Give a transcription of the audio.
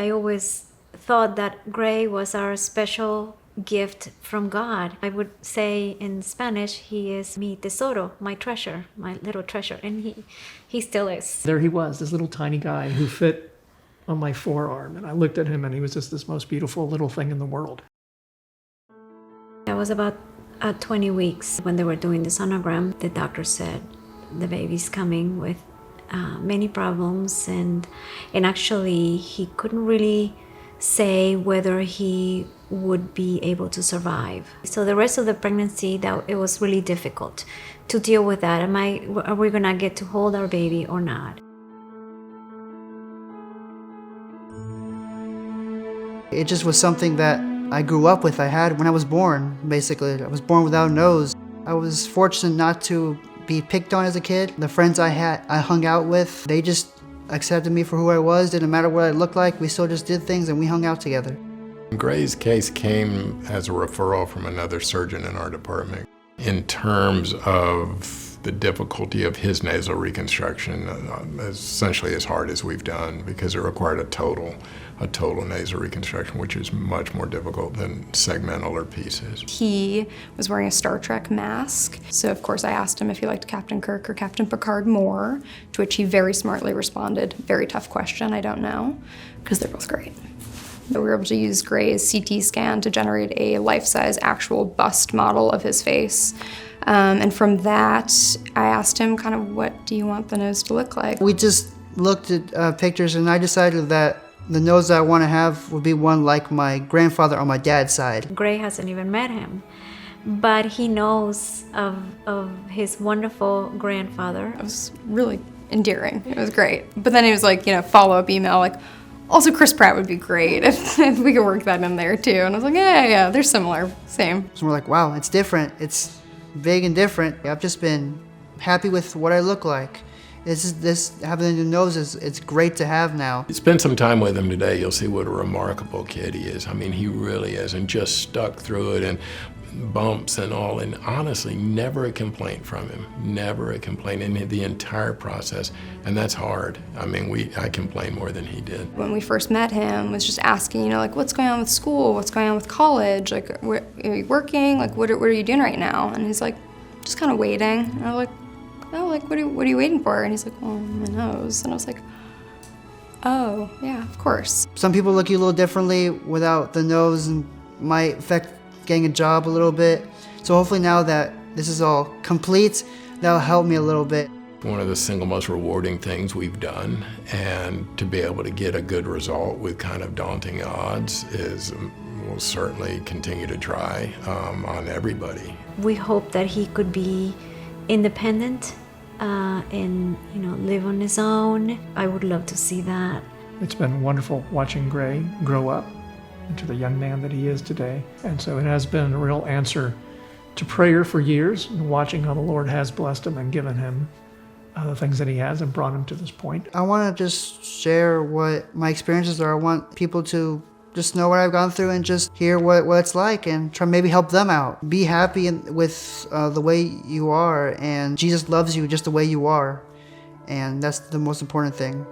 I always thought that Gray was our special gift from God. I would say in Spanish, he is mi tesoro, my treasure, my little treasure, and he still is. There he was, this little tiny guy who fit on my forearm, and I looked at him and he was just this most beautiful little thing in the world. I was about 20 weeks when they were doing the sonogram. The doctor said the baby's coming with many problems, and actually he couldn't really say whether he would be able to survive. So the rest of the pregnancy, that it was really difficult to deal with that. Are we gonna get to hold our baby or not? It just was something that I grew up with. I had when I was born, basically. I was born without a nose. I was fortunate not to be picked on as a kid. The friends I hung out with, they just accepted me for who I was. Didn't matter what I looked like. We still just did things and we hung out together. Gray's case came as a referral from another surgeon in our department. In terms of the difficulty of his nasal reconstruction, essentially as hard as we've done, because it required a total nasal reconstruction, which is much more difficult than segmental or pieces. He was wearing a Star Trek mask, so of course I asked him if he liked Captain Kirk or Captain Picard more, to which he very smartly responded, very tough question, I don't know, because they're both great. We were able to use Gray's CT scan to generate a life-size actual bust model of his face. And from that, I asked him kind of, what do you want the nose to look like? We just looked at pictures and I decided that the nose I want to have would be one like my grandfather on my dad's side. Gray hasn't even met him, but he knows of his wonderful grandfather. It was really endearing. It was great. But then he was like, follow-up email, like, also Chris Pratt would be great if we could work that in there too. And I was like, yeah, they're similar, same. So we're like, wow, it's different. It's big and different. I've just been happy with what I look like. This having the nose it's great to have now. Spend some time with him today, you'll see what a remarkable kid he is. I mean, he really is, and just stuck through it, and bumps and all, and honestly, never a complaint from him. Never a complaint in the entire process, and that's hard. I mean, I complained more than he did. When we first met him, was just asking, like, what's going on with school? What's going on with college? Like, are you working? Like, what are you doing right now? And he's like, just kind of waiting. And I was like, oh, like, what are you waiting for? And he's like, well, my nose. And I was like, oh, yeah, of course. Some people look at you a little differently without the nose, and might affect getting a job a little bit. So hopefully now that this is all complete, that'll help me a little bit. One of the single most rewarding things we've done, and to be able to get a good result with kind of daunting odds is, we'll certainly continue to try on everybody. We hope that he could be independent and live on his own. I would love to see that. It's been wonderful watching Gray grow up into the young man that he is today. And so it has been a real answer to prayer for years, and watching how the Lord has blessed him and given him the things that he has and brought him to this point. I want to just share what my experiences are. I want people to just know what I've gone through and just hear what it's like, and try maybe help them out. Be happy with the way you are, and Jesus loves you just the way you are, and that's the most important thing.